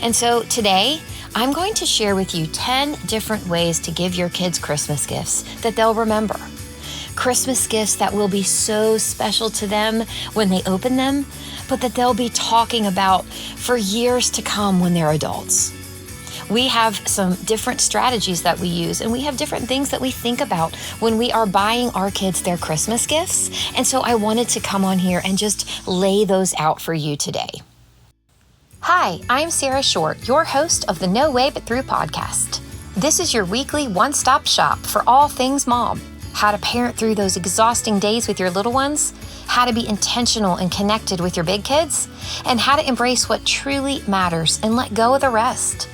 And so today, I'm going to share with you 10 different ways to give your kids Christmas gifts that they'll remember. Christmas gifts that will be so special to them when they open them, but that they'll be talking about for years to come when they're adults. We have some different strategies that we use, and we have different things that we think about when we are buying our kids their Christmas gifts. And so I wanted to come on here and just lay those out for you today. Hi, I'm Sarah Short, your host of the No Way But Through podcast. This is your weekly one-stop shop for all things mom. How to parent through those exhausting days with your little ones, how to be intentional and connected with your big kids, and how to embrace what truly matters and let go of the rest.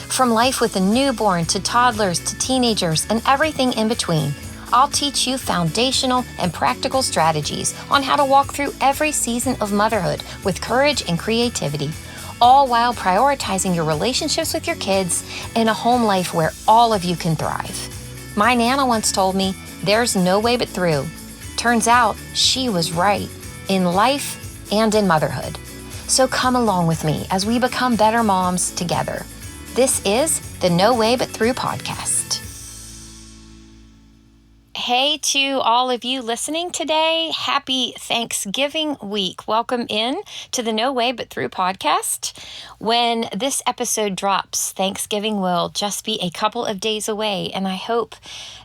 From life with a newborn to toddlers to teenagers and everything in between, I'll teach you foundational and practical strategies on how to walk through every season of motherhood with courage and creativity, all while prioritizing your relationships with your kids in a home life where all of you can thrive. My Nana once told me, there's no way but through. Turns out she was right in life and in motherhood. So come along with me as we become better moms together. This is the No Way But Through podcast. Hey to all of you listening today. Happy Thanksgiving week. Welcome in to the No Way But Through podcast. When this episode drops, Thanksgiving will just be a couple of days away, and I hope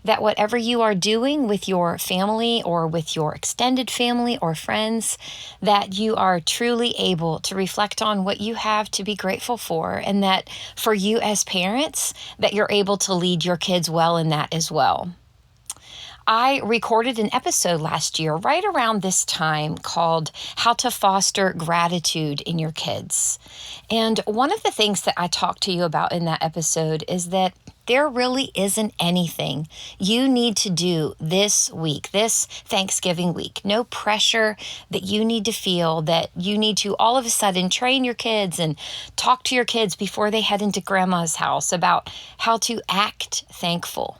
that whatever you are doing with your family or with your extended family or friends, that you are truly able to reflect on what you have to be grateful for, and that for you as parents, that you're able to lead your kids well in that as well. I recorded an episode last year right around this time called How to Foster Gratitude in Your Kids. And one of the things that I talked to you about in that episode is that there really isn't anything you need to do this week, this Thanksgiving week. No pressure that you need to feel that you need to all of a sudden train your kids and talk to your kids before they head into grandma's house about how to act thankful.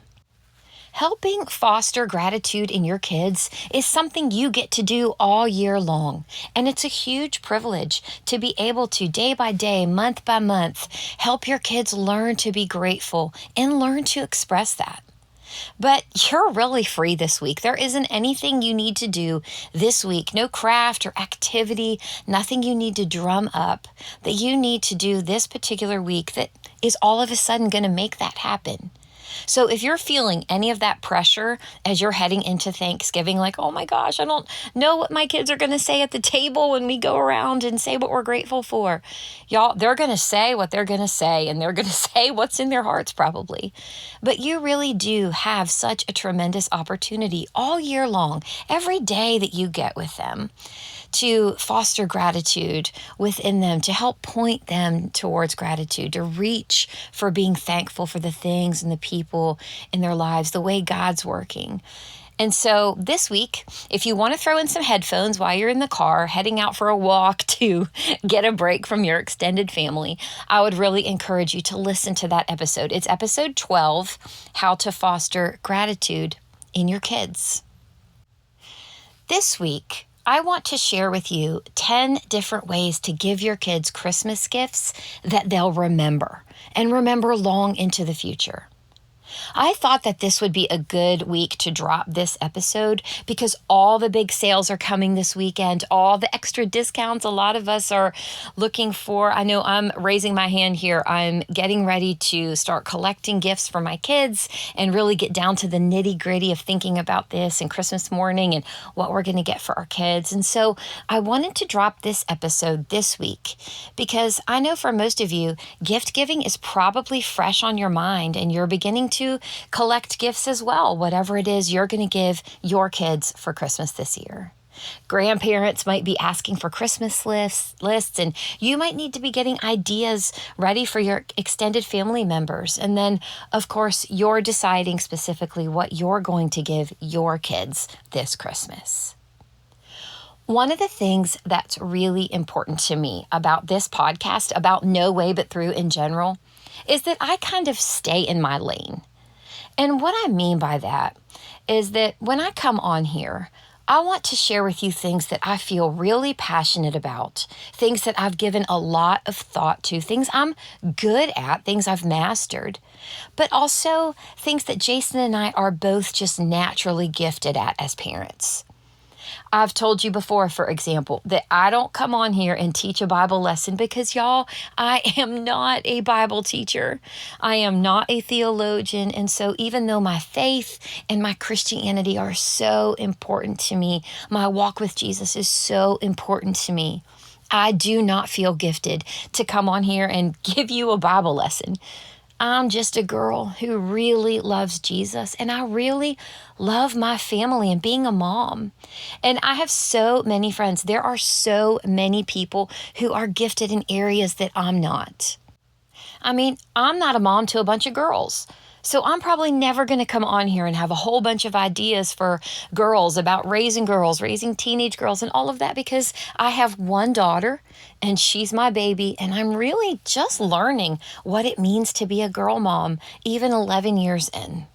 Helping foster gratitude in your kids is something you get to do all year long. And it's a huge privilege to be able to day by day, month by month, help your kids learn to be grateful and learn to express that. But you're really free this week. There isn't anything you need to do this week, no craft or activity, nothing you need to drum up that you need to do this particular week that is all of a sudden going to make that happen. So if you're feeling any of that pressure as you're heading into Thanksgiving, like, oh my gosh, I don't know what my kids are going to say at the table when we go around and say what we're grateful for. Y'all, they're going to say what they're going to say, and they're going to say what's in their hearts probably. But you really do have such a tremendous opportunity all year long, every day that you get with them, to foster gratitude within them, to help point them towards gratitude, to reach for being thankful for the things and the people in their lives, the way God's working. And so this week, if you want to throw in some headphones while you're in the car, heading out for a walk to get a break from your extended family, I would really encourage you to listen to that episode. It's episode 12, How to Foster Gratitude in Your Kids. This week, I want to share with you 10 different ways to give your kids Christmas gifts that they'll remember and remember long into the future. I thought that this would be a good week to drop this episode because all the big sales are coming this weekend, all the extra discounts a lot of us are looking for. I know I'm raising my hand here. I'm getting ready to start collecting gifts for my kids and really get down to the nitty-gritty of thinking about this and Christmas morning and what we're going to get for our kids. And so I wanted to drop this episode this week because I know for most of you, gift giving is probably fresh on your mind and you're beginning to collect gifts as well, whatever it is you're going to give your kids for Christmas this year. Grandparents might be asking for Christmas lists, and you might need to be getting ideas ready for your extended family members. And then, of course, you're deciding specifically what you're going to give your kids this Christmas. One of the things that's really important to me about this podcast, about No Way But Through in general, is that I kind of stay in my lane. And what I mean by that is that when I come on here, I want to share with you things that I feel really passionate about, things that I've given a lot of thought to, things I'm good at, things I've mastered, but also things that Jason and I are both just naturally gifted at as parents. I've told you before, for example, that I don't come on here and teach a Bible lesson because, y'all, I am not a Bible teacher. I am not a theologian. And so even though my faith and my Christianity are so important to me, my walk with Jesus is so important to me, I do not feel gifted to come on here and give you a Bible lesson. I'm just a girl who really loves Jesus, and I really love my family and being a mom. And I have so many friends. There are so many people who are gifted in areas that I'm not. I mean, I'm not a mom to a bunch of girls. So I'm probably never going to come on here and have a whole bunch of ideas for girls about girls, raising teenage girls and all of that, because I have one daughter and she's my baby, and I'm really just learning what it means to be a girl mom, even 11 years in.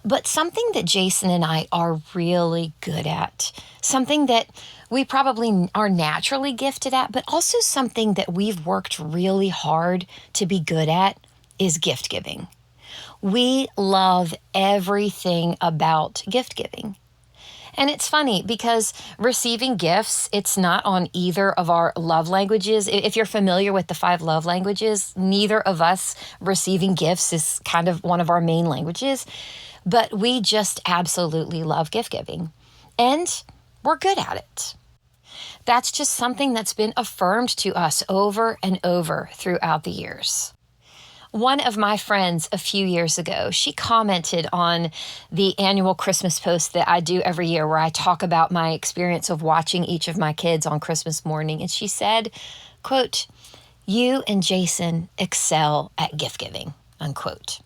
But something that Jason and I are really good at, something that we probably are naturally gifted at, but also something that we've worked really hard to be good at, is gift giving. We love everything about gift giving. And it's funny because receiving gifts, it's not on either of our love languages. If you're familiar with the 5 love languages, neither of us receiving gifts is kind of one of our main languages, but we just absolutely love gift giving, and we're good at it. That's just something that's been affirmed to us over and over throughout the years. One of my friends a few years ago, she commented on the annual Christmas post that I do every year where I talk about my experience of watching each of my kids on Christmas morning. And she said, quote, "You and Jason excel at gift giving," unquote.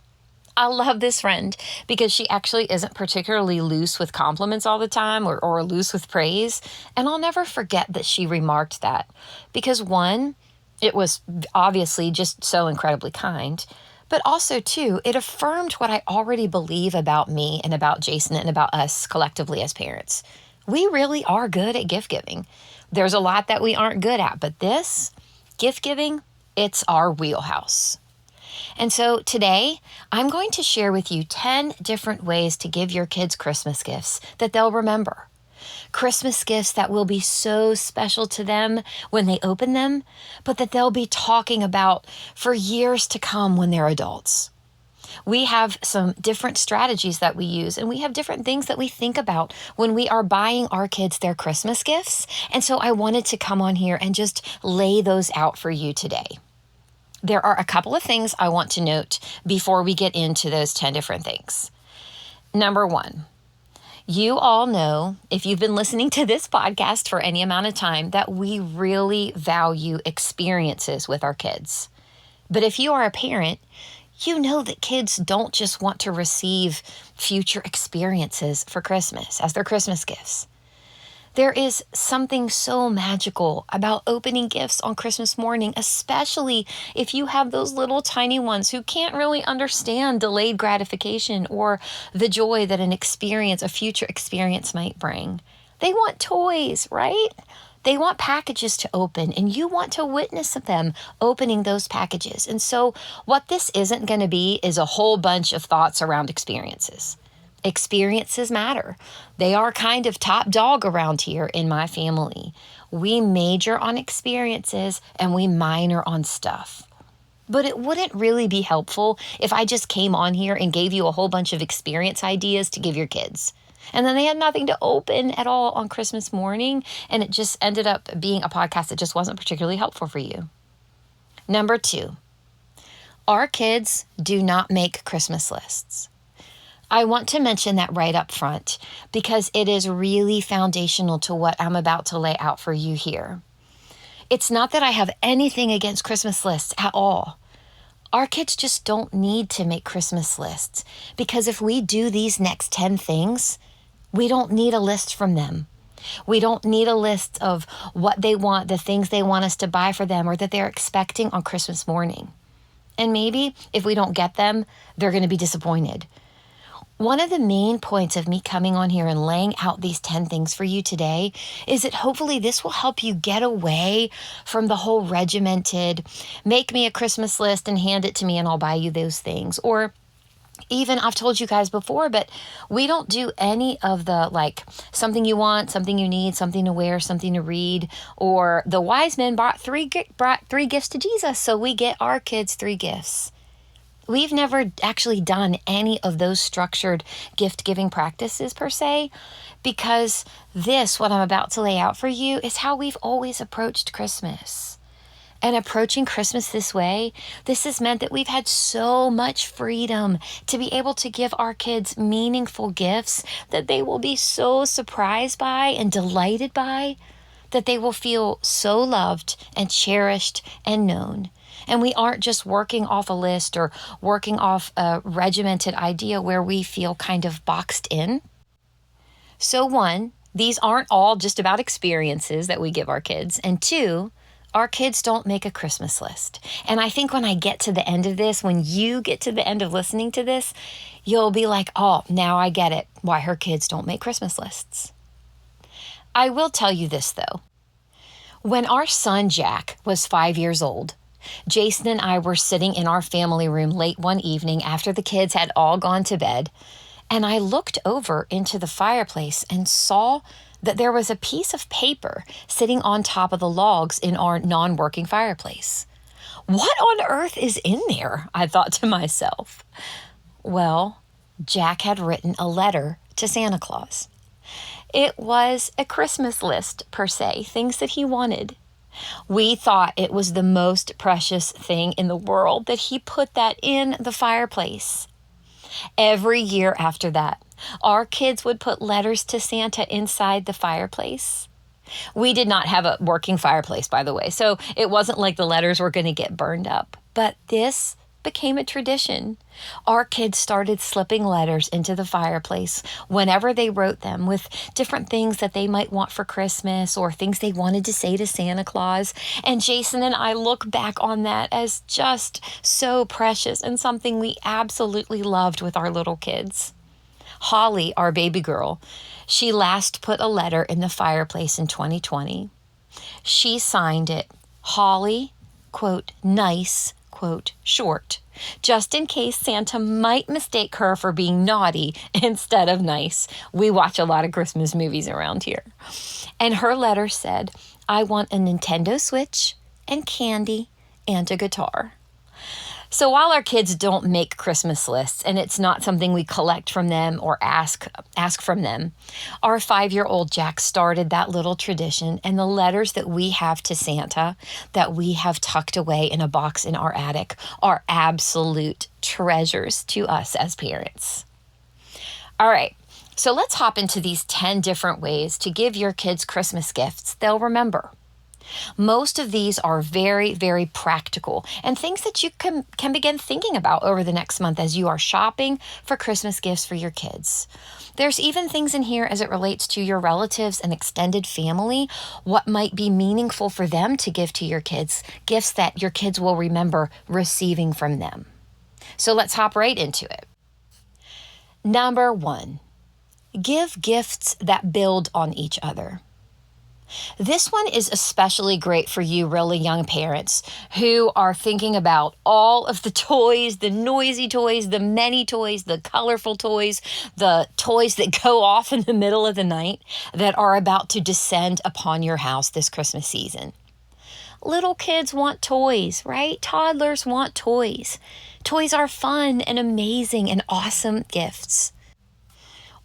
I love this friend because she actually isn't particularly loose with compliments all the time or loose with praise. And I'll never forget that she remarked that because, one, it was obviously just so incredibly kind, but also, two, it affirmed what I already believe about me and about Jason and about us collectively as parents. We really are good at gift giving. There's a lot that we aren't good at, but this, gift giving, it's our wheelhouse. And so today, I'm going to share with you 10 different ways to give your kids Christmas gifts that they'll remember. Christmas gifts that will be so special to them when they open them, but that they'll be talking about for years to come when they're adults. We have some different strategies that we use, and we have different things that we think about when we are buying our kids their Christmas gifts. And so I wanted to come on here and just lay those out for you today. There are a couple of things I want to note before we get into those 10 different things. Number 1, you all know, if you've been listening to this podcast for any amount of time, that we really value experiences with our kids. But if you are a parent, you know that kids don't just want to receive future experiences for Christmas as their Christmas gifts. There is something so magical about opening gifts on Christmas morning, especially if you have those little tiny ones who can't really understand delayed gratification or the joy that a future experience might bring. They want toys, right? They want packages to open, and you want to witness them opening those packages. And so what this isn't going to be is a whole bunch of thoughts around experiences. Experiences matter. They are kind of top dog around here in my family. We major on experiences and we minor on stuff. But it wouldn't really be helpful if I just came on here and gave you a whole bunch of experience ideas to give your kids. And then they had nothing to open at all on Christmas morning, and it just ended up being a podcast that just wasn't particularly helpful for you. Number 2, our kids do not make Christmas lists. I want to mention that right up front because it is really foundational to what I'm about to lay out for you here. It's not that I have anything against Christmas lists at all. Our kids just don't need to make Christmas lists because if we do these next 10 things, we don't need a list from them. We don't need a list of what they want, the things they want us to buy for them or that they're expecting on Christmas morning. And maybe if we don't get them, they're going to be disappointed. One of the main points of me coming on here and laying out these 10 things for you today is that hopefully this will help you get away from the whole regimented, make me a Christmas list and hand it to me and I'll buy you those things. Or even, I've told you guys before, but we don't do any of the like something you want, something you need, something to wear, something to read, or the wise men brought three gifts to Jesus, so we get our kids 3 gifts. We've never actually done any of those structured gift-giving practices per se, because this, what I'm about to lay out for you, is how we've always approached Christmas. And approaching Christmas this way, this has meant that we've had so much freedom to be able to give our kids meaningful gifts that they will be so surprised by and delighted by, that they will feel so loved and cherished and known. And we aren't just working off a list or working off a regimented idea where we feel kind of boxed in. So 1, these aren't all just about experiences that we give our kids. And 2, our kids don't make a Christmas list. And I think when I get to the end of this, when you get to the end of listening to this, you'll be like, oh, now I get it, why her kids don't make Christmas lists. I will tell you this though. When our son Jack was 5 years old, Jason and I were sitting in our family room late one evening after the kids had all gone to bed, and I looked over into the fireplace and saw that there was a piece of paper sitting on top of the logs in our non-working fireplace. What on earth is in there? I thought to myself. Well, Jack had written a letter to Santa Claus. It was a Christmas list, per se, things that he wanted. We thought it was the most precious thing in the world that he put that in the fireplace. Every year after that, our kids would put letters to Santa inside the fireplace. We did not have a working fireplace, by the way, so it wasn't like the letters were going to get burned up. But this became a tradition. Our kids started slipping letters into the fireplace whenever they wrote them with different things that they might want for Christmas or things they wanted to say to Santa Claus. And Jason and I look back on that as just so precious and something we absolutely loved with our little kids. Holly, our baby girl, she last put a letter in the fireplace in 2020. She signed it, Holly, quote, nice, quote, short, just in case Santa might mistake her for being naughty instead of nice. We watch a lot of Christmas movies around here. And her letter said, I want a Nintendo Switch and candy and a guitar. So while our kids don't make Christmas lists, and it's not something we collect from them or ask from them, our 5-year-old Jack started that little tradition, and the letters that we have to Santa that we have tucked away in a box in our attic are absolute treasures to us as parents. All right, so let's hop into these 10 different ways to give your kids Christmas gifts they'll remember. Most of these are very, very practical and things that you can begin thinking about over the next month as you are shopping for Christmas gifts for your kids. There's even things in here as it relates to your relatives and extended family, what might be meaningful for them to give to your kids, gifts that your kids will remember receiving from them. So let's hop right into it. Number 1, give gifts that build on each other. This one is especially great for you really young parents who are thinking about all of the toys, the noisy toys, the many toys, the colorful toys, the toys that go off in the middle of the night that are about to descend upon your house this Christmas season. Little kids want toys, right? Toddlers want toys. Toys are fun and amazing and awesome gifts.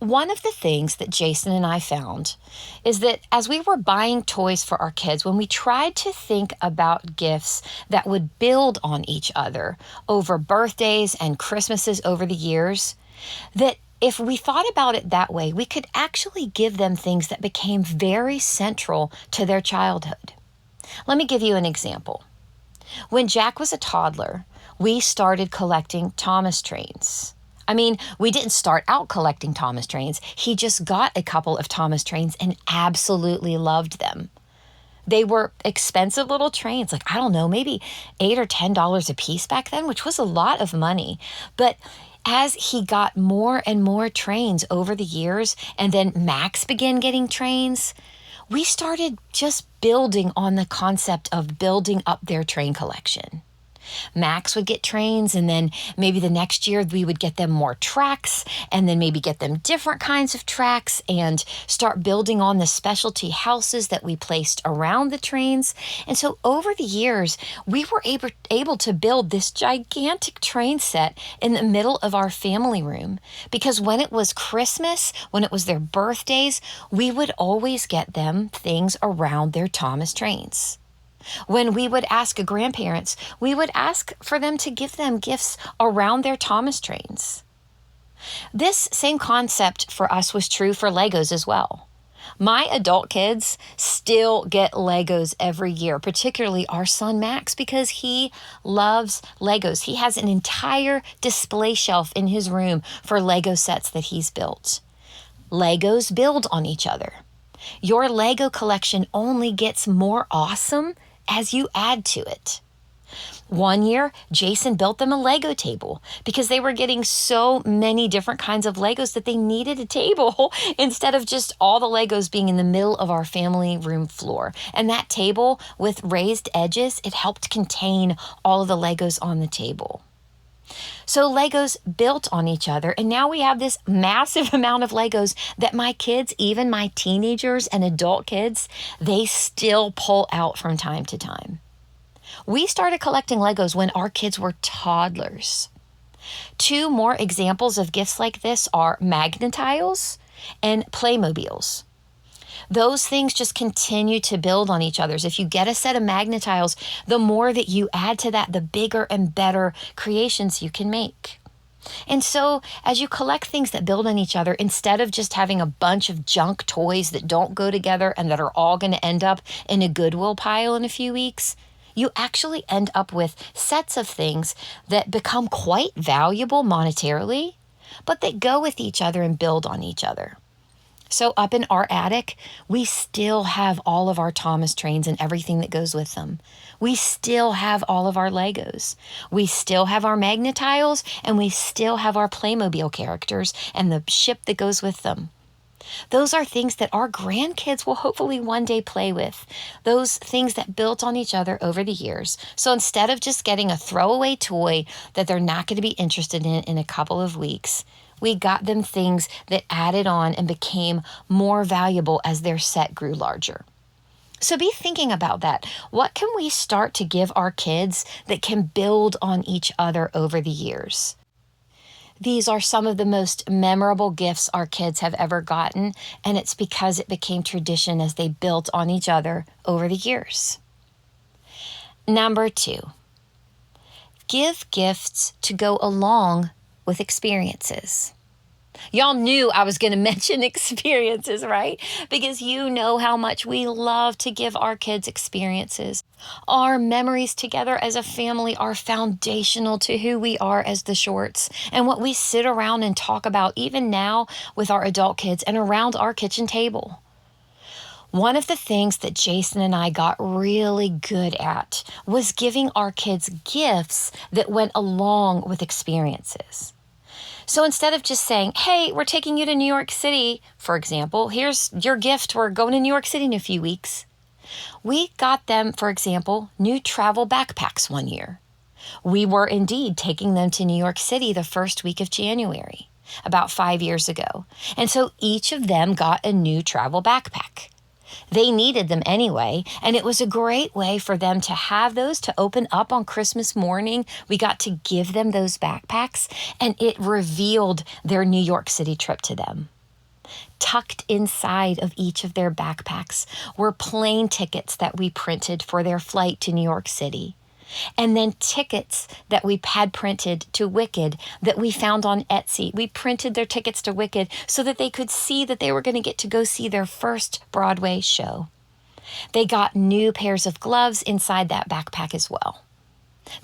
One of the things that Jason and I found is that as we were buying toys for our kids, when we tried to think about gifts that would build on each other over birthdays and Christmases over the years, that if we thought about it that way, we could actually give them things that became very central to their childhood. Let me give you an example. When Jack was a toddler, we started collecting Thomas trains. I mean, we didn't start out collecting Thomas trains. He just got a couple of Thomas trains and absolutely loved them. They were expensive little trains, like, I don't know, maybe $8 or $10 a piece back then, which was a lot of money. But As he got more and more trains over the years, and then Max began getting trains, we started just building on the concept of building up their train collection. Max would get trains, and then maybe the next year we would get them more tracks, and then maybe get them different kinds of tracks and start building on the specialty houses that we placed around the trains. And so over the years, we were able to build this gigantic train set in the middle of our family room, because when it was Christmas, when it was their birthdays, we would always get them things around their Thomas trains. When we would ask grandparents, we would ask for them to give them gifts around their Thomas trains. This same concept for us was true for Legos as well. My adult kids still get Legos every year, particularly our son Max, because he loves Legos. He has an entire display shelf in his room for Lego sets that he's built. Legos build on each other. Your Lego collection only gets more awesome as you add to it. One year, Jason built them a Lego table because they were getting so many different kinds of Legos that they needed a table instead of just all the Legos being in the middle of our family room floor. And that table with raised edges, it helped contain all of the Legos on the table. So Legos built on each other, and now we have this massive amount of Legos that my kids, even my teenagers and adult kids, they still pull out from time to time. We started collecting Legos when our kids were toddlers. 2 more examples of gifts like this are Magnetiles and Playmobiles. Those things just continue to build on each other. If you get a set of Magnetiles, the more that you add to that, the bigger and better creations you can make. And so as you collect things that build on each other, instead of just having a bunch of junk toys that don't go together and that are all going to end up in a Goodwill pile in a few weeks, you actually end up with sets of things that become quite valuable monetarily, but that go with each other and build on each other. So up in our attic, we still have all of our Thomas trains and everything that goes with them. We still have all of our Legos. We still have our Magnetiles, and we still have our Playmobil characters and the ship that goes with them. Those are things that our grandkids will hopefully one day play with. Those things that built on each other over the years. So instead of just getting a throwaway toy that they're not going to be interested in a couple of weeks, we got them things that added on and became more valuable as their set grew larger. So be thinking about that. What can we start to give our kids that can build on each other over the years? These are some of the most memorable gifts our kids have ever gotten, and it's because it became tradition as they built on each other over the years. Number 2, give gifts to go along with experiences. Y'all knew I was going to mention experiences, right? Because you know how much we love to give our kids experiences. Our memories together as a family are foundational to who we are as the Shorts and what we sit around and talk about even now with our adult kids and around our kitchen table. One of the things that Jason and I got really good at was giving our kids gifts that went along with experiences. So instead of just saying, hey, we're taking you to New York City, for example, here's your gift, we're going to New York City in a few weeks. We got them, for example, new travel backpacks one year. We were indeed taking them to New York City the first week of January, about 5 years ago. And so each of them got a new travel backpack. They needed them anyway, and it was a great way for them to have those to open up on Christmas morning. We got to give them those backpacks, and it revealed their New York City trip to them. Tucked inside of each of their backpacks were plane tickets that we printed for their flight to New York City. And then tickets that we had printed to Wicked that we found on Etsy. We printed their tickets to Wicked so that they could see that they were going to get to go see their first Broadway show. They got new pairs of gloves inside that backpack as well.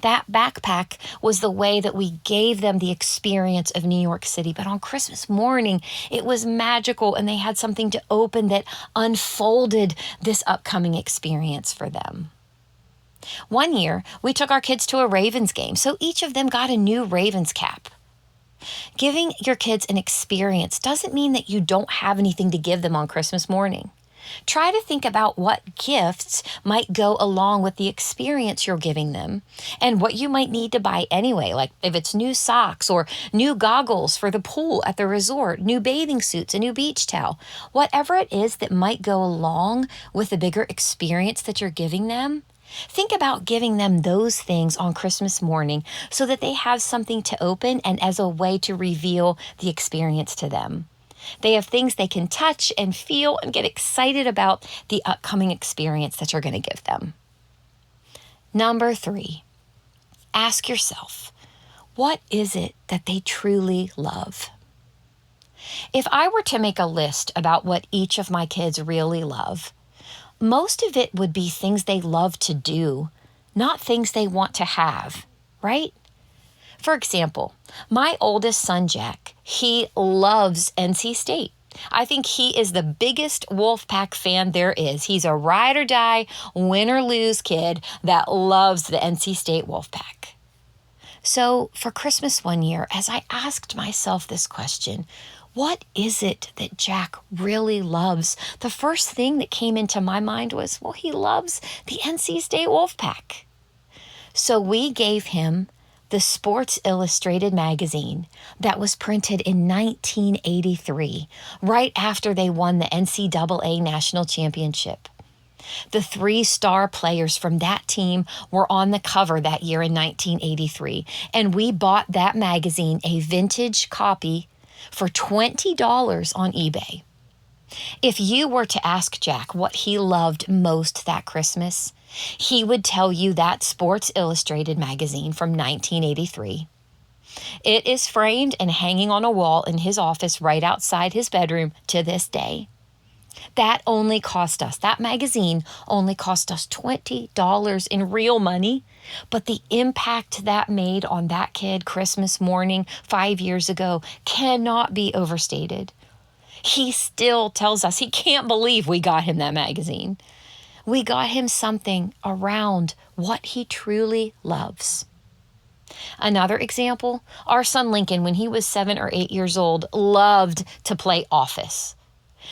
That backpack was the way that we gave them the experience of New York City. But on Christmas morning, it was magical, and they had something to open that unfolded this upcoming experience for them. One year, we took our kids to a Ravens game, so each of them got a new Ravens cap. Giving your kids an experience doesn't mean that you don't have anything to give them on Christmas morning. Try to think about what gifts might go along with the experience you're giving them and what you might need to buy anyway, like if it's new socks or new goggles for the pool at the resort, new bathing suits, a new beach towel, whatever it is that might go along with the bigger experience that you're giving them. Think about giving them those things on Christmas morning so that they have something to open and as a way to reveal the experience to them. They have things they can touch and feel and get excited about the upcoming experience that you're going to give them. Number 3, ask yourself, what is it that they truly love? If I were to make a list about what each of my kids really love, most of it would be things they love to do, not things they want to have, right? For example, my oldest son, Jack, he loves NC State. I think he is the biggest Wolfpack fan there is. He's a ride or die, win or lose kid that loves the NC State Wolfpack. So for Christmas one year, as I asked myself this question, what is it that Jack really loves? The first thing that came into my mind was, well, he loves the NC State Wolfpack. So we gave him the Sports Illustrated magazine that was printed in 1983, right after they won the NCAA National Championship. The 3 star players from that team were on the cover that year in 1983, and we bought that magazine, a vintage copy, for $20 on eBay. If you were to ask Jack what he loved most that Christmas, he would tell you that Sports Illustrated magazine from 1983. It is framed and hanging on a wall in his office right outside his bedroom to this day. That magazine only cost us $20 in real money, but the impact that made on that kid Christmas morning 5 years ago cannot be overstated. He still tells us he can't believe we got him that magazine. We got him something around what he truly loves. Another example, our son Lincoln, when he was 7 or 8 years old, loved to play Office.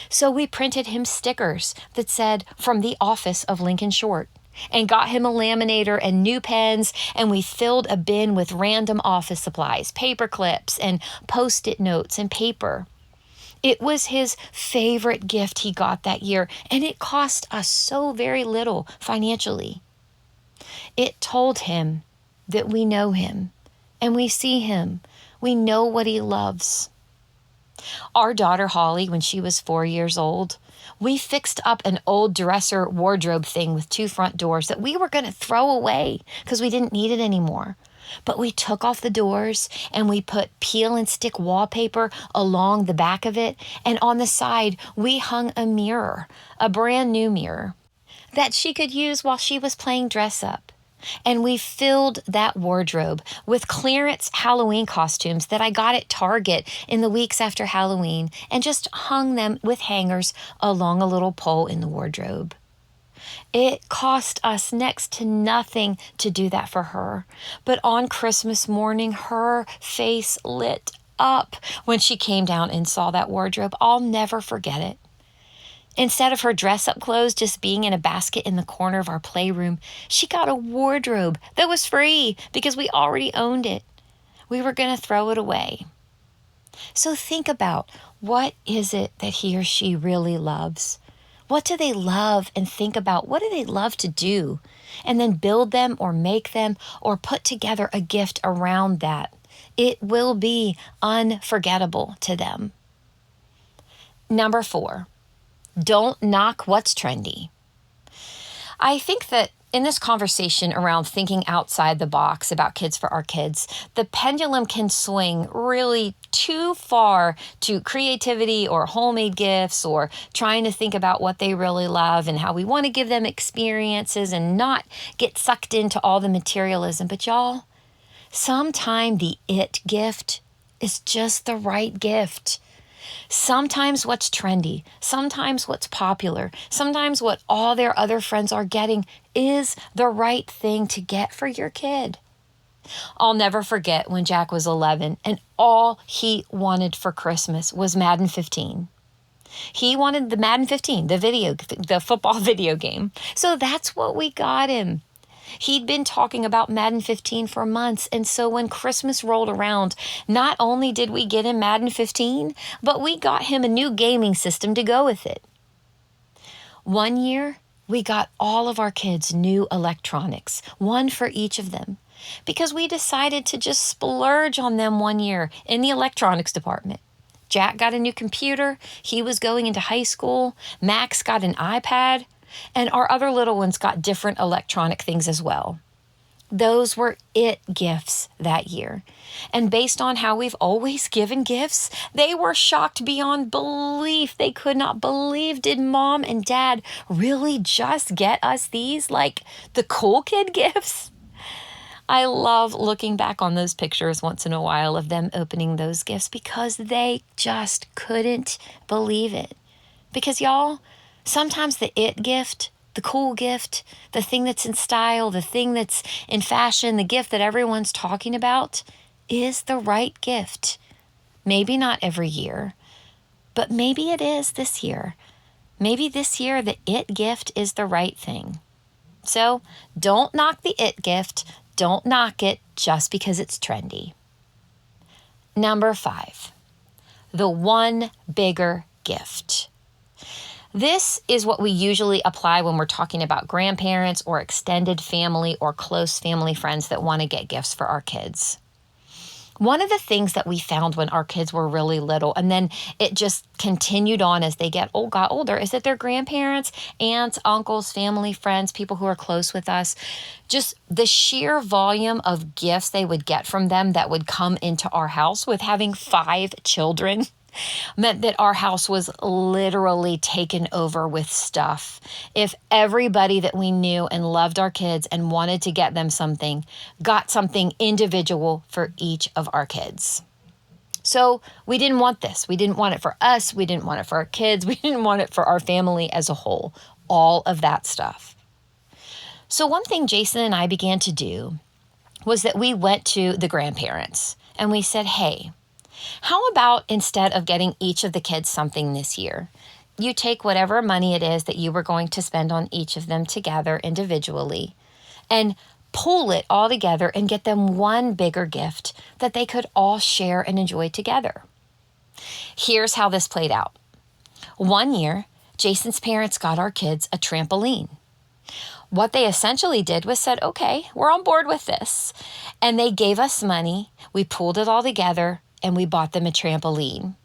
So we printed him stickers that said, "From the office of Lincoln Short," and got him a laminator and new pens, and we filled a bin with random office supplies, paper clips and Post-it notes and paper. It was his favorite gift he got that year, and it cost us so very little financially. It told him that we know him and we see him. We know what he loves. Our daughter Holly, when she was 4 years old, we fixed up an old dresser wardrobe thing with 2 front doors that we were going to throw away because we didn't need it anymore. But we took off the doors and we put peel and stick wallpaper along the back of it. And on the side, we hung a mirror, a brand new mirror that she could use while she was playing dress up. And we filled that wardrobe with clearance Halloween costumes that I got at Target in the weeks after Halloween and just hung them with hangers along a little pole in the wardrobe. It cost us next to nothing to do that for her. But on Christmas morning, her face lit up when she came down and saw that wardrobe. I'll never forget it. Instead of her dress-up clothes just being in a basket in the corner of our playroom, she got a wardrobe that was free because we already owned it. We were going to throw it away. So think about, what is it that he or she really loves? What do they love? And think about, what do they love to do? And then build them or make them or put together a gift around that. It will be unforgettable to them. Number 4. Don't knock what's trendy. I think that in this conversation around thinking outside the box about kids for our kids, the pendulum can swing really too far to creativity or homemade gifts or trying to think about what they really love and how we want to give them experiences and not get sucked into all the materialism. But y'all, sometimes the it gift is just the right gift. Sometimes what's trendy, sometimes what's popular, sometimes what all their other friends are getting is the right thing to get for your kid. I'll never forget when Jack was 11 and all he wanted for Christmas was Madden 15. He wanted the Madden 15, the football video game. So that's what we got him. He'd been talking about Madden 15 for months, and so when Christmas rolled around, not only did we get him Madden 15, but we got him a new gaming system to go with it. One year, we got all of our kids new electronics, one for each of them, because we decided to just splurge on them one year in the electronics department. Jack got a new computer. He was going into high school. Max got an iPad. And our other little ones got different electronic things as well. Those were it gifts that year. And based on how we've always given gifts, they were shocked beyond belief. They could not believe, did Mom and Dad really just get us these, like the cool kid gifts? I love looking back on those pictures once in a while of them opening those gifts because they just couldn't believe it. Because y'all, sometimes the it gift, the cool gift, the thing that's in style, the thing that's in fashion, the gift that everyone's talking about is the right gift. Maybe not every year, but maybe it is this year. Maybe this year the it gift is the right thing. So don't knock the it gift. Don't knock it just because it's trendy. Number 5, the one bigger gift. This is what we usually apply when we're talking about grandparents or extended family or close family friends that want to get gifts for our kids. One of the things that we found when our kids were really little, and then it just continued on as they got older, is that their grandparents, aunts, uncles, family, friends, people who are close with us, just the sheer volume of gifts they would get from them that would come into our house with having 5 children meant that our house was literally taken over with stuff. If everybody that we knew and loved our kids and wanted to get them something, got something individual for each of our kids. So we didn't want this. We didn't want it for us. We didn't want it for our kids. We didn't want it for our family as a whole. All of that stuff. So one thing Jason and I began to do was that we went to the grandparents and we said, hey, how about instead of getting each of the kids something this year, you take whatever money it is that you were going to spend on each of them together individually and pool it all together and get them one bigger gift that they could all share and enjoy together. Here's how this played out. One year, Jason's parents got our kids a trampoline. What they essentially did was said, okay, we're on board with this. And they gave us money. We pooled it all together. And we bought them a trampoline.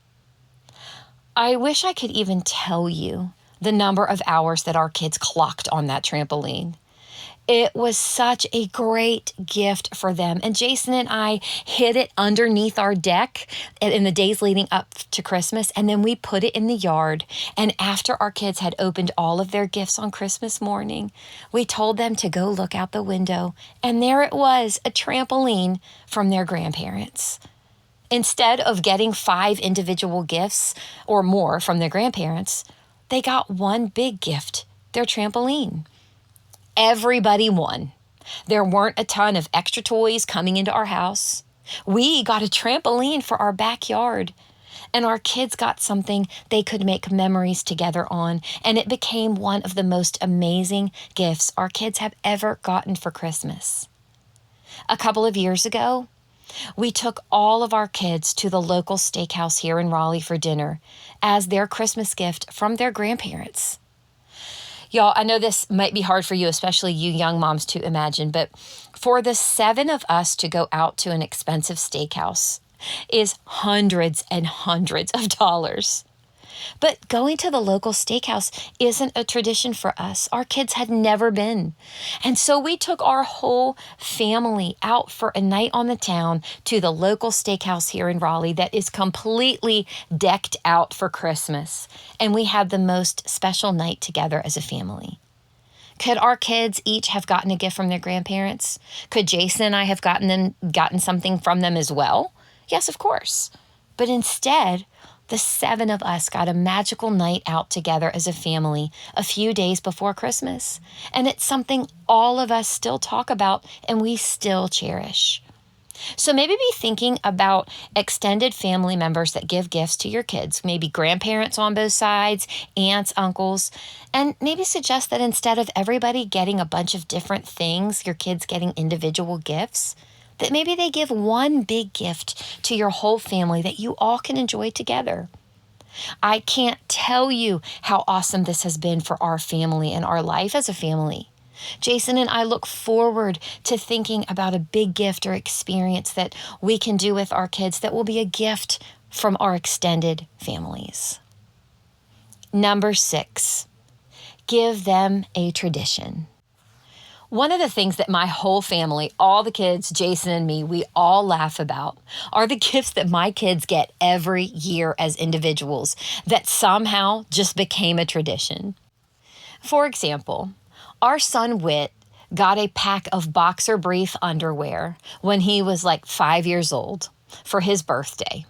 I wish I could even tell you the number of hours that our kids clocked on that trampoline. It was such a great gift for them. And Jason and I hid it underneath our deck in the days leading up to Christmas. And then we put it in the yard. And after our kids had opened all of their gifts on Christmas morning, we told them to go look out the window. And there it was, a trampoline from their grandparents. Instead of getting 5 individual gifts or more from their grandparents, they got one big gift, their trampoline. Everybody won. There weren't a ton of extra toys coming into our house. We got a trampoline for our backyard, and our kids got something they could make memories together on, and it became one of the most amazing gifts our kids have ever gotten for Christmas. A couple of years ago, we took all of our kids to the local steakhouse here in Raleigh for dinner as their Christmas gift from their grandparents. Y'all, I know this might be hard for you, especially you young moms, to imagine, but for the 7 of us to go out to an expensive steakhouse is hundreds and hundreds of dollars. But going to the local steakhouse isn't a tradition for us. Our kids had never been. And so we took our whole family out for a night on the town to the local steakhouse here in Raleigh that is completely decked out for Christmas. And we had the most special night together as a family. Could our kids each have gotten a gift from their grandparents? Could Jason and I have gotten something from them as well? Yes, of course. But instead, the 7 of us got a magical night out together as a family a few days before Christmas. And it's something all of us still talk about and we still cherish. So maybe be thinking about extended family members that give gifts to your kids, maybe grandparents on both sides, aunts, uncles, and maybe suggest that instead of everybody getting a bunch of different things, your kids getting individual gifts, that maybe they give one big gift to your whole family that you all can enjoy together. I can't tell you how awesome this has been for our family and our life as a family. Jason and I look forward to thinking about a big gift or experience that we can do with our kids that will be a gift from our extended families. Number 6, give them a tradition. One of the things that my whole family, all the kids, Jason and me, we all laugh about are the gifts that my kids get every year as individuals that somehow just became a tradition. For example, our son Whit got a pack of boxer brief underwear when he was like 5 years old for his birthday.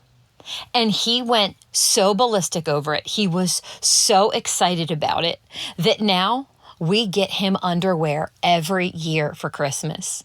And he went so ballistic over it. He was so excited about it that now we get him underwear every year for Christmas.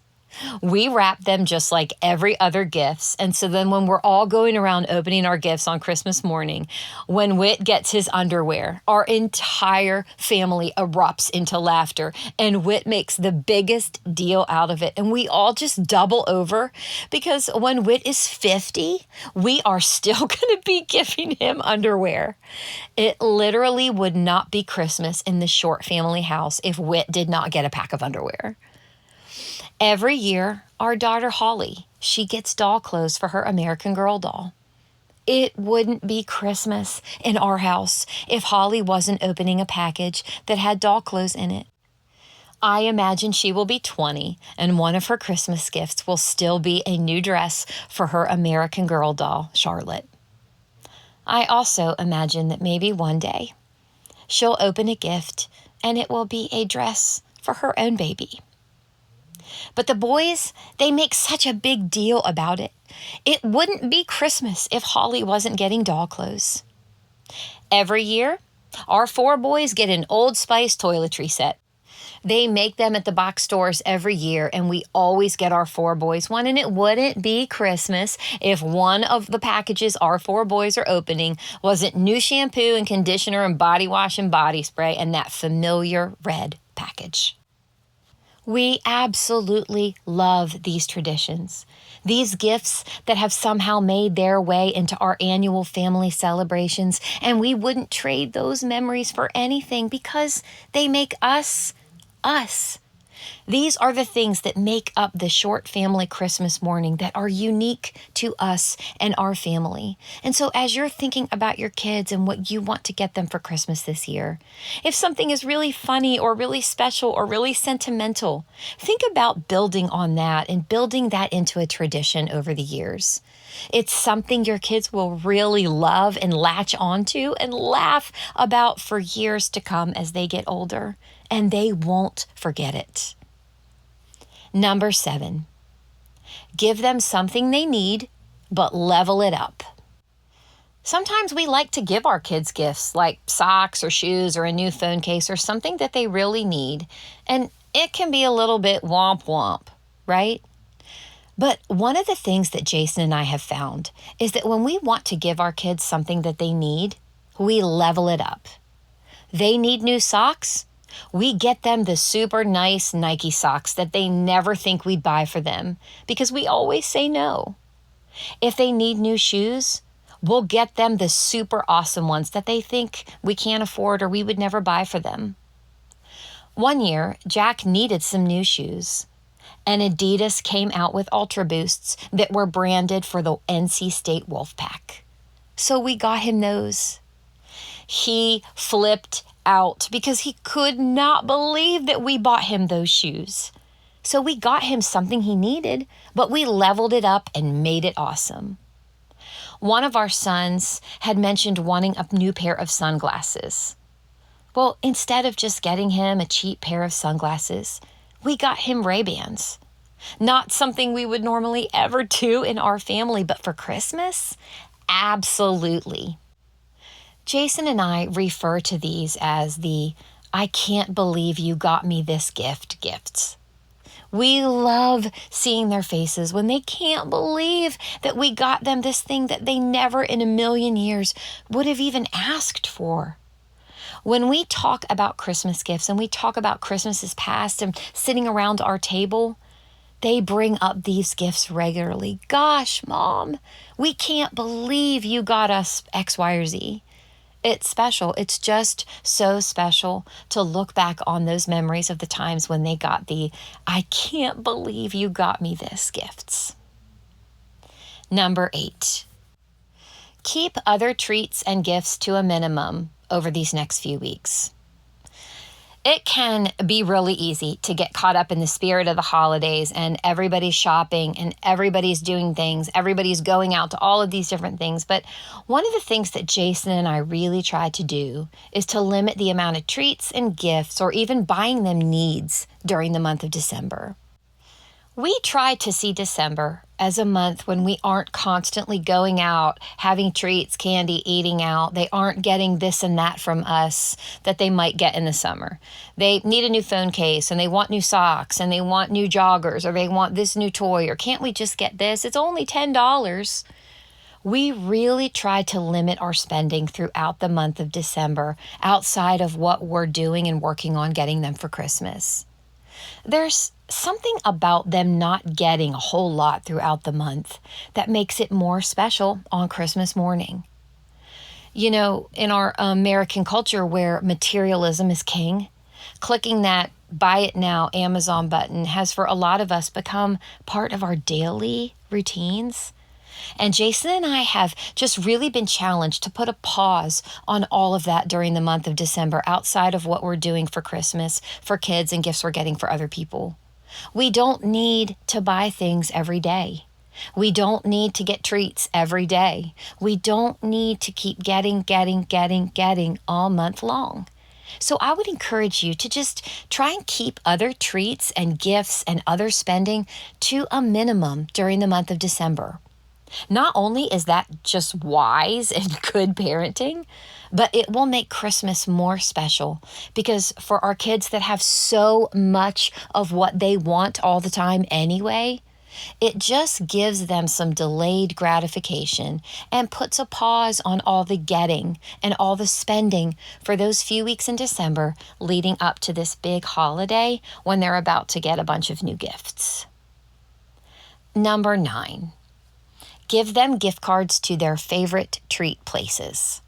We wrap them just like every other gifts. And so then when we're all going around opening our gifts on Christmas morning, when Whit gets his underwear, our entire family erupts into laughter and Whit makes the biggest deal out of it. And we all just double over because when Whit is 50, we are still going to be giving him underwear. It literally would not be Christmas in the Short family house if Whit did not get a pack of underwear. Every year, our daughter Holly, she gets doll clothes for her American Girl doll. It wouldn't be Christmas in our house if Holly wasn't opening a package that had doll clothes in it. I imagine she will be 20 and one of her Christmas gifts will still be a new dress for her American Girl doll, Charlotte. I also imagine that maybe one day she'll open a gift and it will be a dress for her own baby. But the boys, they make such a big deal about it. It wouldn't be Christmas if Holly wasn't getting doll clothes. Every year, our 4 boys get an Old Spice toiletry set. They make them at the box stores every year, and we always get our 4 boys one, and it wouldn't be Christmas if one of the packages our 4 boys are opening wasn't new shampoo and conditioner and body wash and body spray and that familiar red package. We absolutely love these traditions, these gifts that have somehow made their way into our annual family celebrations, and we wouldn't trade those memories for anything because they make us, us. These are the things that make up the Short family Christmas morning that are unique to us and our family. And so as you're thinking about your kids and what you want to get them for Christmas this year, if something is really funny or really special or really sentimental, think about building on that and building that into a tradition over the years. It's something your kids will really love and latch onto and laugh about for years to come as they get older, and they won't forget it. Number 7, give them something they need, but level it up. Sometimes we like to give our kids gifts like socks or shoes or a new phone case or something that they really need, and it can be a little bit womp womp, right? But one of the things that Jason and I have found is that when we want to give our kids something that they need, we level it up. They need new socks. We get them the super nice Nike socks that they never think we'd buy for them because we always say no. If they need new shoes, we'll get them the super awesome ones that they think we can't afford or we would never buy for them. One year, Jack needed some new shoes, and Adidas came out with Ultra Boosts that were branded for the NC State Wolfpack. So we got him those. He flipped out because he could not believe that we bought him those shoes. So we got him something he needed, but we leveled it up and made it awesome. One of our sons had mentioned wanting a new pair of sunglasses. Well, instead of just getting him a cheap pair of sunglasses, we got him Ray-Bans. Not something we would normally ever do in our family, but for Christmas, absolutely. Jason and I refer to these as the "I can't believe you got me this gift" gifts. We love seeing their faces when they can't believe that we got them this thing that they never in a million years would have even asked for. When we talk about Christmas gifts and we talk about Christmases past and sitting around our table, they bring up these gifts regularly. Gosh, Mom, we can't believe you got us X, Y, or Z. It's special. It's just so special to look back on those memories of the times when they got the, I can't believe you got me this gifts. Number 8, keep other treats and gifts to a minimum over these next few weeks. It can be really easy to get caught up in the spirit of the holidays and everybody's shopping and everybody's doing things. Everybody's going out to all of these different things. But one of the things that Jason and I really try to do is to limit the amount of treats and gifts or even buying them needs during the month of December. We try to see December as a month when we aren't constantly going out, having treats, candy, eating out. They aren't getting this and that from us that they might get in the summer. They need a new phone case and they want new socks and they want new joggers or they want this new toy or can't we just get this? It's only $10. We really try to limit our spending throughout the month of December outside of what we're doing and working on getting them for Christmas. There's something about them not getting a whole lot throughout the month that makes it more special on Christmas morning. You know, in our American culture where materialism is king, clicking that buy it now Amazon button has for a lot of us become part of our daily routines. And Jason and I have just really been challenged to put a pause on all of that during the month of December outside of what we're doing for Christmas, for kids, and gifts we're getting for other people. We don't need to buy things every day. We don't need to get treats every day. We don't need to keep getting all month long. So I would encourage you to just try and keep other treats and gifts and other spending to a minimum during the month of December. Not only is that just wise and good parenting, but it will make Christmas more special because for our kids that have so much of what they want all the time anyway, it just gives them some delayed gratification and puts a pause on all the getting and all the spending for those few weeks in December leading up to this big holiday when they're about to get a bunch of new gifts. Number 9. Give them gift cards to their favorite treat places.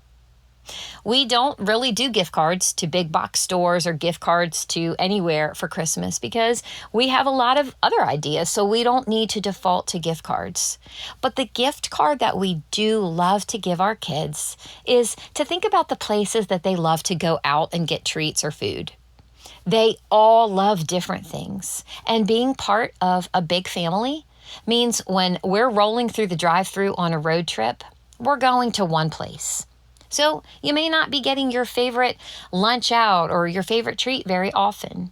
We don't really do gift cards to big box stores or gift cards to anywhere for Christmas because we have a lot of other ideas, so we don't need to default to gift cards. But the gift card that we do love to give our kids is to think about the places that they love to go out and get treats or food. They all love different things, and being part of a big family means when we're rolling through the drive-thru on a road trip, we're going to one place. So you may not be getting your favorite lunch out or your favorite treat very often.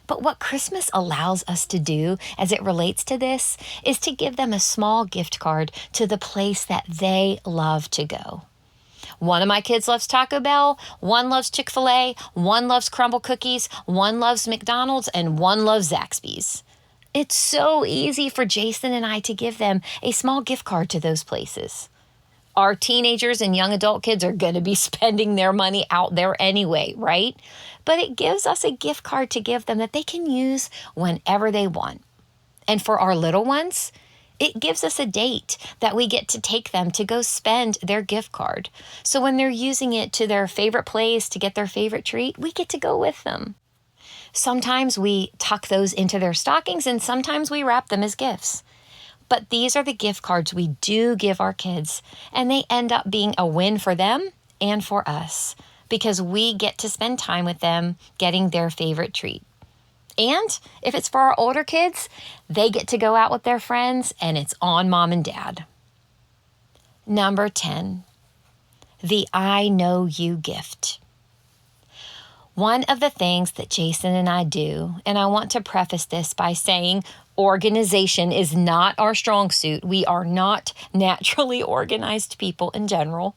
But what Christmas allows us to do as it relates to this is to give them a small gift card to the place that they love to go. One of my kids loves Taco Bell, one loves Chick-fil-A, one loves crumble cookies, one loves McDonald's, and one loves Zaxby's. It's so easy for Jason and I to give them a small gift card to those places. Our teenagers and young adult kids are going to be spending their money out there anyway, right? But it gives us a gift card to give them that they can use whenever they want. And for our little ones, it gives us a date that we get to take them to go spend their gift card. So when they're using it to their favorite place to get their favorite treat, we get to go with them. Sometimes we tuck those into their stockings and sometimes we wrap them as gifts. But these are the gift cards we do give our kids, and they end up being a win for them and for us because we get to spend time with them getting their favorite treat. And if it's for our older kids, they get to go out with their friends and it's on mom and dad. Number 10, the I know you gift. One of the things that Jason and I do, and I want to preface this by saying organization is not our strong suit. We are not naturally organized people in general.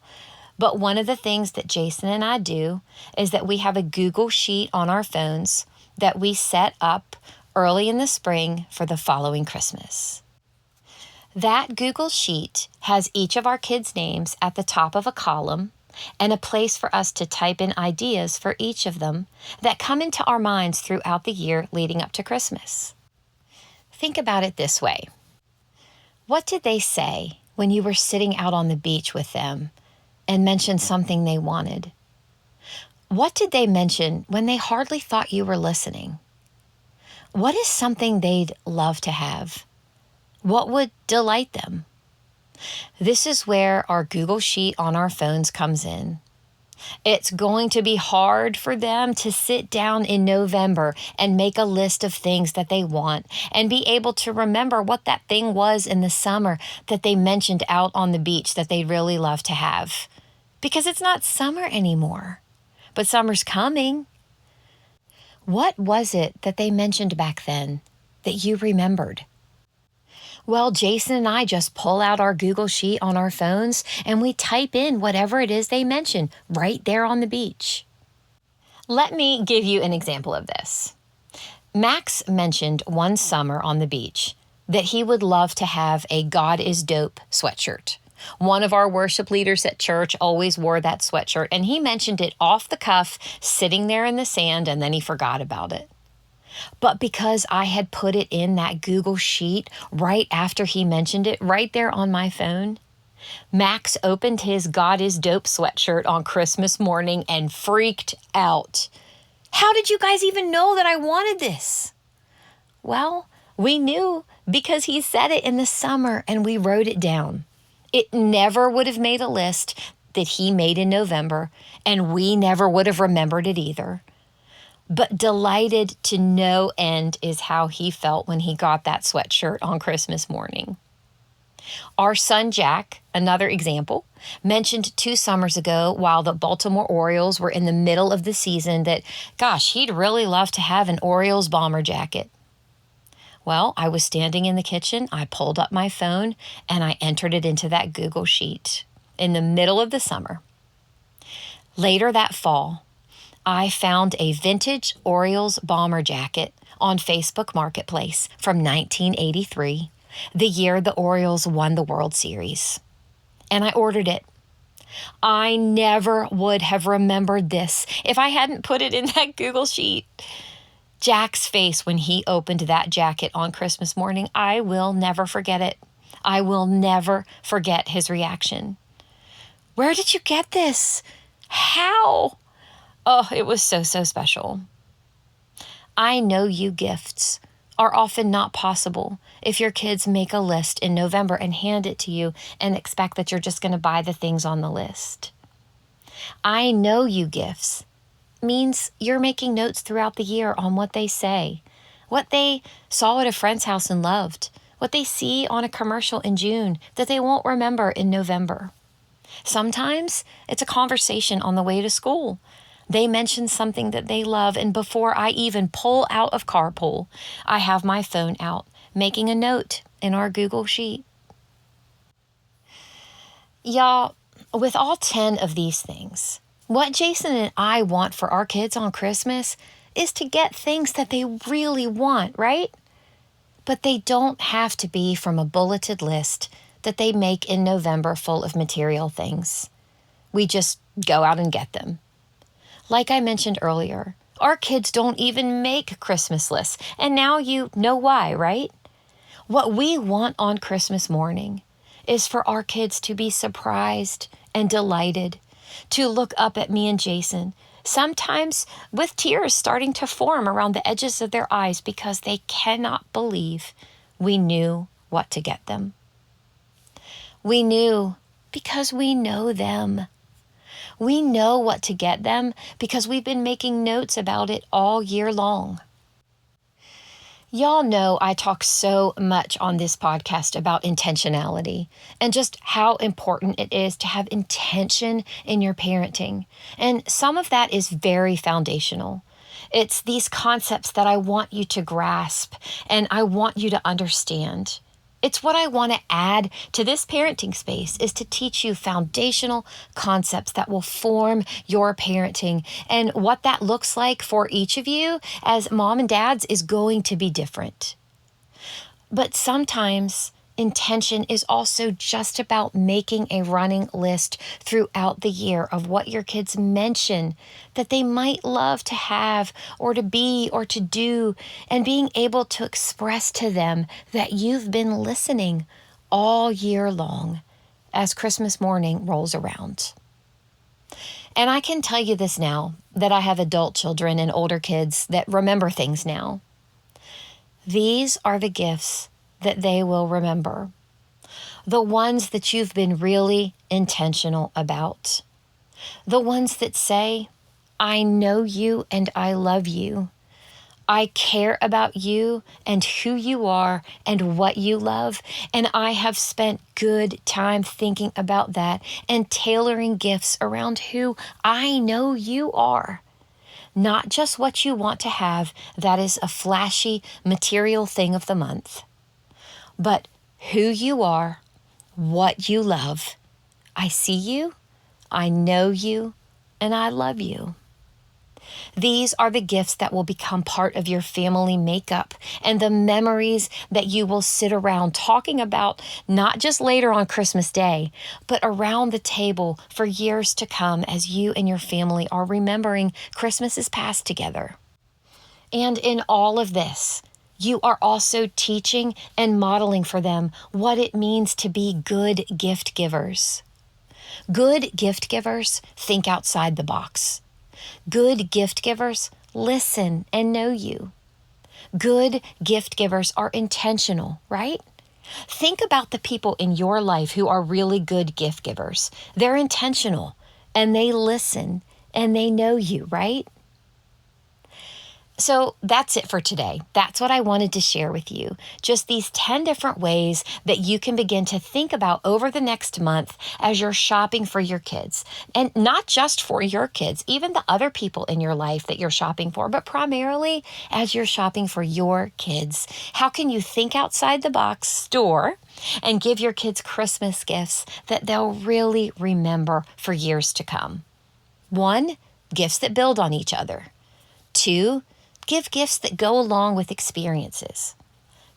But one of the things that Jason and I do is that we have a Google sheet on our phones that we set up early in the spring for the following Christmas. That Google Sheet has each of our kids' names at the top of a column and a place for us to type in ideas for each of them that come into our minds throughout the year leading up to Christmas. Think about it this way. What did they say when you were sitting out on the beach with them and mentioned something they wanted? What did they mention when they hardly thought you were listening? What is something they'd love to have? What would delight them? This is where our Google Sheet on our phones comes in. It's going to be hard for them to sit down in November and make a list of things that they want and be able to remember what that thing was in the summer that they mentioned out on the beach that they'd really love to have. Because it's not summer anymore, but summer's coming. What was it that they mentioned back then that you remembered? Well, Jason and I just pull out our Google Sheet on our phones and we type in whatever it is they mention right there on the beach. Let me give you an example of this. Max mentioned one summer on the beach that he would love to have a God is Dope sweatshirt. One of our worship leaders at church always wore that sweatshirt, and he mentioned it off the cuff, sitting there in the sand, and then he forgot about it. But because I had put it in that Google Sheet right after he mentioned it, right there on my phone, Max opened his God is Dope sweatshirt on Christmas morning and freaked out. How did you guys even know that I wanted this? Well, we knew because he said it in the summer and we wrote it down. It never would have made a list that he made in November, and we never would have remembered it either. But delighted to no end is how he felt when he got that sweatshirt on Christmas morning. Our son Jack, another example, mentioned 2 summers ago while the Baltimore Orioles were in the middle of the season that, gosh, he'd really love to have an Orioles bomber jacket. Well, I was standing in the kitchen, I pulled up my phone, and I entered it into that Google Sheet in the middle of the summer. Later that fall, I found a vintage Orioles bomber jacket on Facebook Marketplace from 1983, the year the Orioles won the World Series. And I ordered it. I never would have remembered this if I hadn't put it in that Google Sheet. Jack's face when he opened that jacket on Christmas morning, I will never forget it. I will never forget his reaction. Where did you get this? How? Oh, it was so special. I know you gifts are often not possible if your kids make a list in November and hand it to you and expect that you're just going to buy the things on the list. I know you gifts means you're making notes throughout the year on what they say, what they saw at a friend's house and loved, what they see on a commercial in June that they won't remember in November. Sometimes it's a conversation on the way to school. They mention something that they love, and before I even pull out of carpool, I have my phone out, making a note in our Google Sheet. Y'all, with all 10 of these things, what Jason and I want for our kids on Christmas is to get things that they really want, right? But they don't have to be from a bulleted list that they make in November full of material things. We just go out and get them. Like I mentioned earlier, our kids don't even make Christmas lists, and now you know why, right? What we want on Christmas morning is for our kids to be surprised and delighted, to look up at me and Jason, sometimes with tears starting to form around the edges of their eyes because they cannot believe we knew what to get them. We knew because we know them. We know what to get them because we've been making notes about it all year long. Y'all know I talk so much on this podcast about intentionality and just how important it is to have intention in your parenting. And some of that is very foundational. It's these concepts that I want you to grasp and I want you to understand. It's what I want to add to this parenting space is to teach you foundational concepts that will form your parenting. And what that looks like for each of you as mom and dads is going to be different. But sometimes intention is also just about making a running list throughout the year of what your kids mention that they might love to have or to be or to do, and being able to express to them that you've been listening all year long as Christmas morning rolls around. And I can tell you this now that I have adult children and older kids that remember things now. These are the gifts that they will remember. The ones that you've been really intentional about. The ones that say, I know you and I love you. I care about you and who you are and what you love. And I have spent good time thinking about that and tailoring gifts around who I know you are. Not just what you want to have, that is a flashy material thing of the month, but who you are, what you love. I see you, I know you, and I love you. These are the gifts that will become part of your family makeup and the memories that you will sit around talking about, not just later on Christmas Day, but around the table for years to come as you and your family are remembering Christmases past together. And in all of this, you are also teaching and modeling for them what it means to be good gift givers. Good gift givers think outside the box. Good gift givers listen and know you. Good gift givers are intentional, right? Think about the people in your life who are really good gift givers. They're intentional and they listen and they know you, right? So that's it for today. That's what I wanted to share with you. Just these 10 different ways that you can begin to think about over the next month as you're shopping for your kids. And not just for your kids, even the other people in your life that you're shopping for, but primarily as you're shopping for your kids. How can you think outside the box store and give your kids Christmas gifts that they'll really remember for years to come? 1, gifts that build on each other. 2, give gifts that go along with experiences.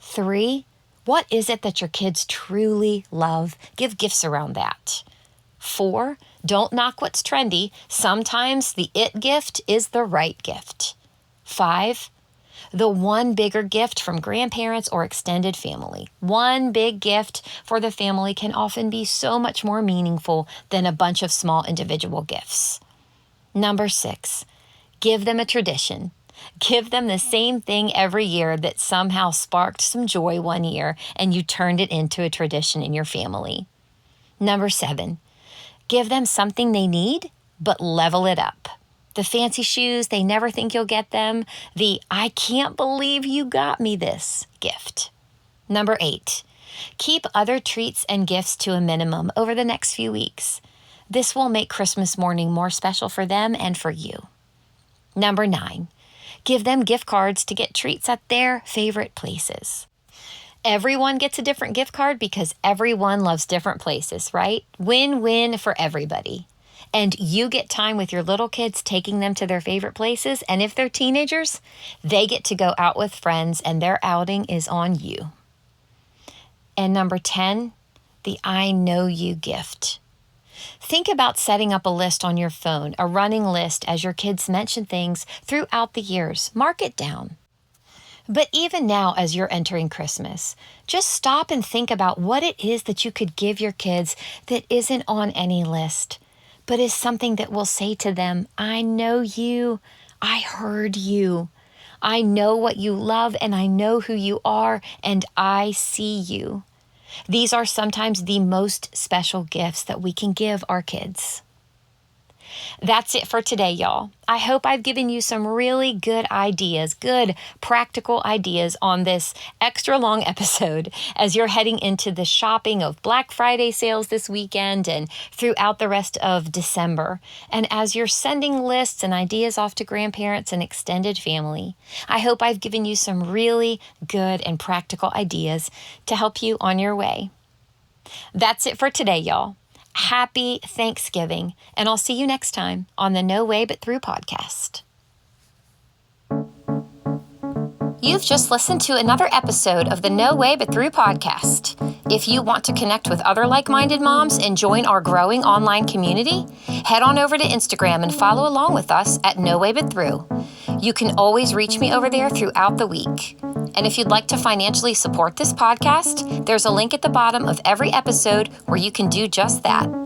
3, what is it that your kids truly love? Give gifts around that. 4, don't knock what's trendy. Sometimes the it gift is the right gift. 5, the one bigger gift from grandparents or extended family. One big gift for the family can often be so much more meaningful than a bunch of small individual gifts. Number 6, give them a tradition. Give them the same thing every year that somehow sparked some joy one year and you turned it into a tradition in your family. Number 7, give them something they need, but level it up. The fancy shoes, they never think you'll get them. The I can't believe you got me this gift. Number 8, keep other treats and gifts to a minimum over the next few weeks. This will make Christmas morning more special for them and for you. Number 9, give them gift cards to get treats at their favorite places. Everyone gets a different gift card because everyone loves different places, right? Win-win for everybody. And you get time with your little kids taking them to their favorite places. And if they're teenagers, they get to go out with friends and their outing is on you. And number 10, the I know you gift. Think about setting up a list on your phone, a running list as your kids mention things throughout the years. Mark it down. But even now, as you're entering Christmas, just stop and think about what it is that you could give your kids that isn't on any list, but is something that will say to them, I know you, I heard you, I know what you love, and I know who you are, and I see you. These are sometimes the most special gifts that we can give our kids. That's it for today, y'all. I hope I've given you some really good ideas, good practical ideas on this extra long episode as you're heading into the shopping of Black Friday sales this weekend and throughout the rest of December. And as you're sending lists and ideas off to grandparents and extended family, I hope I've given you some really good and practical ideas to help you on your way. That's it for today, y'all. Happy Thanksgiving, and I'll see you next time on the No Way But Through podcast. You've just listened to another episode of the No Way But Through podcast. If you want to connect with other like-minded moms and join our growing online community, head on over to Instagram and follow along with us at No Way But Through. You can always reach me over there throughout the week. And if you'd like to financially support this podcast, there's a link at the bottom of every episode where you can do just that.